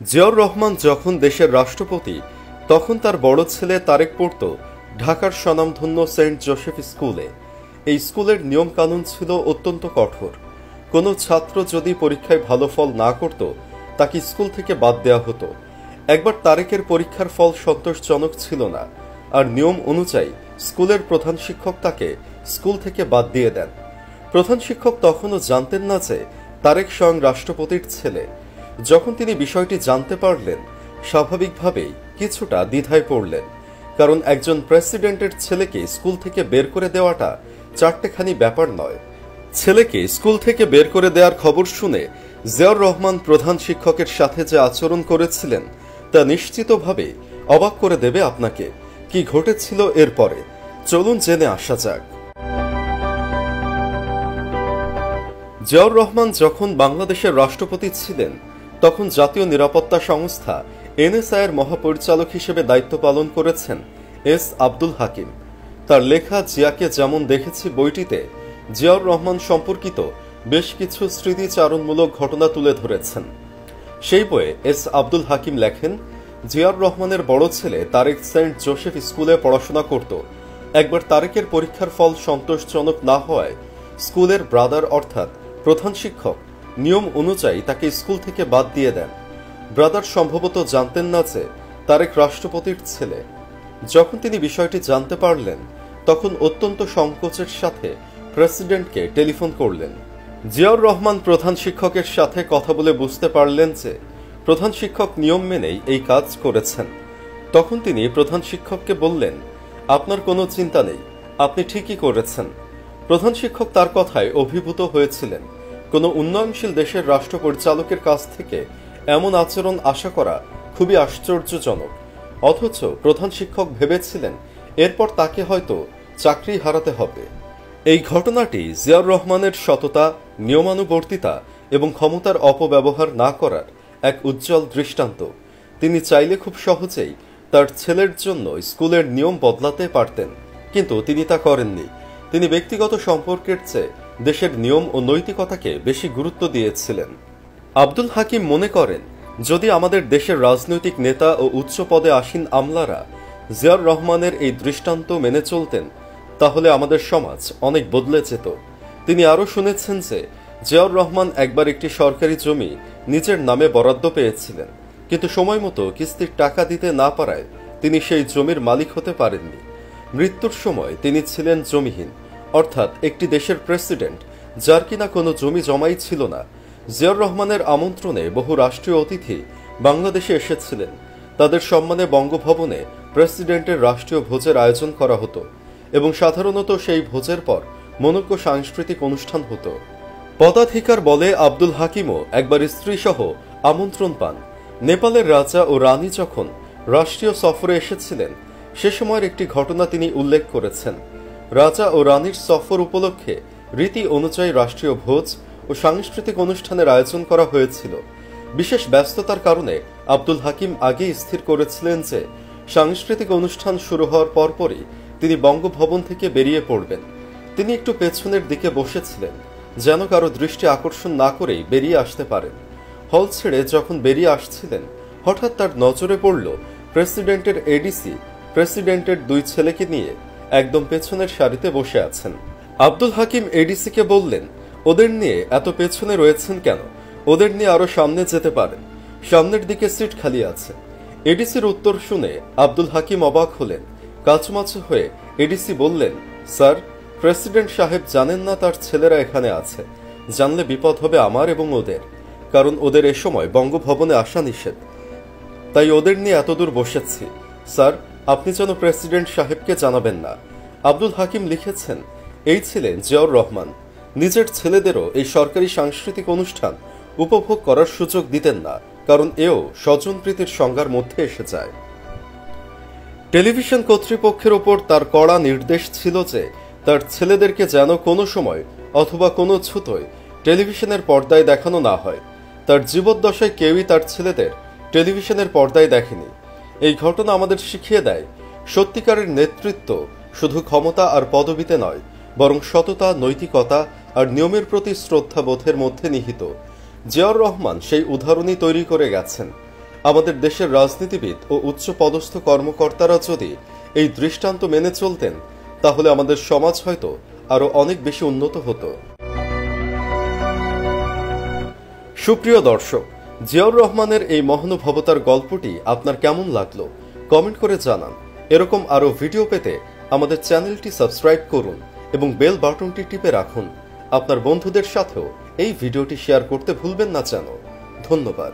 জিয়াউর রহমান যখন দেশের রাষ্ট্রপতি তখন তার বড় ছেলে তারেক পড়ত ঢাকার স্বনামধন্য সেন্ট জোসেফ স্কুলে। এই স্কুলের নিয়ম কানুন ছিল অত্যন্ত কঠোর। কোনো ছাত্র যদি পরীক্ষায় ভালো ফল না করত তাকে স্কুল থেকে বাদ দেওয়া হতো। একবার তারেকের পরীক্ষার ফল সন্তোষজনক ছিল না, আর নিয়ম অনুযায়ী স্কুলের প্রধান শিক্ষক তাকে স্কুল থেকে বাদ দিয়ে দেন। প্রধান শিক্ষক তখনও জানতেন না যে তারেক স্বয়ং রাষ্ট্রপতির ছেলে। যখন তিনি বিষয়টি জানতে পারলেন, স্বাভাবিকভাবেই কিছুটা দ্বিধায় পড়লেন, কারণ একজন প্রেসিডেন্টের ছেলেকে স্কুল থেকে বের করে দেওয়াটা চারটেখানি ব্যাপার নয়। ছেলেকে স্কুল থেকে বের করে দেওয়ার খবর শুনে জিয়াউর রহমান প্রধান শিক্ষকের সাথে যে আচরণ করেছিলেন তা নিশ্চিতভাবে অবাক করে দেবে আপনাকে। কি ঘটেছিল এরপরে, চলুন জেনে আসা যাক। জিয়াউর রহমান যখন বাংলাদেশের রাষ্ট্রপতি ছিলেন তখন জাতীয় নিরাপত্তা সংস্থা এনএসআই এর মহাপরিচালক হিসেবে দায়িত্ব পালন করেছেন এস আব্দুল হাকিম। তার লেখা জিয়াকে যেমন দেখেছি বইটিতে জিয়াউর রহমান সম্পর্কিত বেশ কিছু স্মৃতিচারণমূলক ঘটনা তুলে ধরেছেন। সেই বইয়ে এস আব্দুল হাকিম লেখেন, জিয়াউর রহমানের বড় ছেলে তারেক সেন্ট জোসেফ স্কুলে পড়াশোনা করত। একবার তারেকের পরীক্ষার ফল সন্তোষজনক না হওয়ায় স্কুলের ব্রাদার অর্থাৎ প্রধান শিক্ষক নিয়ম অনুযায়ী তাকে স্কুল থেকে বাদ দিয়ে দেন। ব্রাদার সম্ভবত জানতেন না যে তারেক রাষ্ট্রপতির ছেলে। যখন তিনি বিষয়টি জানতে পারলেন তখন অত্যন্ত সংকোচের সাথে প্রেসিডেন্টকে টেলিফোন করলেন। জিয়াউর রহমান প্রধান শিক্ষকের সাথে কথা বলে বুঝতে পারলেন যে প্রধান শিক্ষক নিয়ম মেনেই এই কাজ করেছেন। তখন তিনি প্রধান শিক্ষককে বললেন, আপনার কোনো চিন্তা নেই, আপনি ঠিকই করেছেন। প্রধান শিক্ষক তার কথায় অভিভূত হয়েছিলেন। কোনো উন্নয়নশীল দেশের রাষ্ট্র পরিচালকের কাছ থেকে এমন আচরণ আশা করা খুবই আশ্চর্যজনক। অথচ প্রধান শিক্ষক ভেবেছিলেন এরপর তাকে হয়তো চাকরি হারাতে হবে। এই ঘটনাটি জিয়াউর রহমানের সততা, নিয়মানুবর্তিতা এবং ক্ষমতার অপব্যবহার না করার এক উজ্জ্বল দৃষ্টান্ত। তিনি চাইলে খুব সহজেই তার ছেলের জন্য স্কুলের নিয়ম বদলাতে পারতেন, কিন্তু তিনি তা করেননি। তিনি ব্যক্তিগত সম্পর্কের চেয়ে দেশের নিয়ম ও নৈতিকতাকে বেশি গুরুত্ব দিয়েছিলেন। আব্দুল হাকিম মনে করেন, যদি আমাদের দেশের রাজনৈতিক নেতা ও উচ্চ পদে আসীন আমলারা জিয়াউর রহমানের এই দৃষ্টান্ত মেনে চলতেন তাহলে আমাদের সমাজ অনেক বদলে যেত। তিনি আরও শুনেছেন যে জিয়াউর রহমান একবার একটি সরকারি জমি নিজের নামে বরাদ্দ পেয়েছিলেন, কিন্তু সময় মতো কিস্তির টাকা দিতে না পারায় তিনি সেই জমির মালিক হতে পারেননি। মৃত্যুর সময় তিনি ছিলেন জমিহীন, অর্থাৎ একটি দেশের প্রেসিডেন্ট যার কিনা কোনো জমি জমাই ছিল না। জিয়াউর রহমানের আমন্ত্রণে বহু রাষ্ট্রীয় অতিথি বাংলাদেশে এসেছিলেন। তাদের সম্মানে বঙ্গভবনে প্রেসিডেন্টের রাষ্ট্রীয় ভোজের আয়োজন করা হতো এবং সাধারণত সেই ভোজের পর মনোজ্ঞ সাংস্কৃতিক অনুষ্ঠান হতো। পদাধিকার বলে আব্দুল হাকিমও একবার স্ত্রী সহ আমন্ত্রণ পান। নেপালের রাজা ও রানী যখন রাষ্ট্রীয় সফরে এসেছিলেন সে সময়ের একটি ঘটনা তিনি উল্লেখ করেছেন। রাজা ও রানীর সফর উপলক্ষে রীতি অনুযায়ী রাষ্ট্রীয় ভোজ ও সাংস্কৃতিক অনুষ্ঠানের আয়োজন করা হয়েছিল। বিশেষ ব্যস্ততার কারণে আব্দুল হাকিম আগেই স্থির করেছিলেন যে সাংস্কৃতিক অনুষ্ঠান শুরু হওয়ার পরপরই তিনি বঙ্গভবন থেকে বেরিয়ে পড়বেন। তিনি একটু পেছনের দিকে বসেছিলেন যেন কারো দৃষ্টি আকর্ষণ না করেই বেরিয়ে আসতে পারেন। হল ছেড়ে যখন বেরিয়ে আসছিলেন হঠাৎ তার নজরে পড়ল প্রেসিডেন্টের এডিসি প্রেসিডেন্টের দুই ছেলেকে নিয়ে একদম পেছনের সারিতে বসে আছেন। আব্দুল হাকিম এডিসিকে বললেন, ওদের নিয়ে এত পেছনে রয়েছেন কেন? ওদের নিয়ে আরো সামনে যেতে পারেন, সামনের দিকে সিট খালি আছে। এডিসির উত্তর শুনে আব্দুল হাকিম অবাক হলেন। কাচুমাচু হয়ে এডিসি বললেন, স্যার, প্রেসিডেন্ট সাহেব জানেন না তার ছেলেরা এখানে আছে। জানলে বিপদ হবে আমার এবং ওদের, কারণ ওদের এ সময় বঙ্গভবনে আসা নিষেধ। তাই ওদের নিয়ে এতদূর বসেছি। স্যার, আপনি যেন প্রেসিডেন্ট সাহেবকে জানাবেন না। আব্দুল হাকিম লিখেছেন, এই ছিলেন জিয়াউর রহমান। নিজের ছেলেদেরও এই সরকারি সাংস্কৃতিক অনুষ্ঠান উপভোগ করার সুযোগ দিতেন না, কারণ এও স্বজনপ্রীতির সংজ্ঞার মধ্যে এসে যায়। টেলিভিশন কর্তৃপক্ষের ওপর তার কড়া নির্দেশ ছিল যে তার ছেলেদেরকে যেন কোনো সময় অথবা কোনো ছুতোয় টেলিভিশনের পর্দায় দেখানো না হয়। তার জীবদ্দশায় কেউই তার ছেলেদের টেলিভিশনের পর্দায় দেখেনি। এই ঘটনা আমাদের শিখিয়ে দেয়, সত্যিকারের নেতৃত্ব শুধু ক্ষমতা আর পদবিতে নয়, বরং সততা, নৈতিকতা আর নিয়মের প্রতি শ্রদ্ধাবোধের মধ্যে নিহিত। জিয়াউর রহমান সেই উদাহরণই তৈরি করে গেছেন। আমাদের দেশের রাজনীতিবিদ ও উচ্চপদস্থ কর্মকর্তারা যদি এই দৃষ্টান্ত মেনে চলতেন, তাহলে আমাদের সমাজ হয়তো আরো অনেক বেশি উন্নত হতো। সুপ্রিয় দর্শক, জিয়াউর রহমানের এই মহানুভবতার গল্পটি আপনার কেমন লাগলো কমেন্ট করে জানান। এরকম আরো ভিডিও পেতে আমাদের চ্যানেলটি সাবস্ক্রাইব করুন এবং বেল বাটনটি টিপে রাখুন। আপনার বন্ধুদের সাথেও এই ভিডিওটি শেয়ার করতে ভুলবেন না যেন। ধন্যবাদ।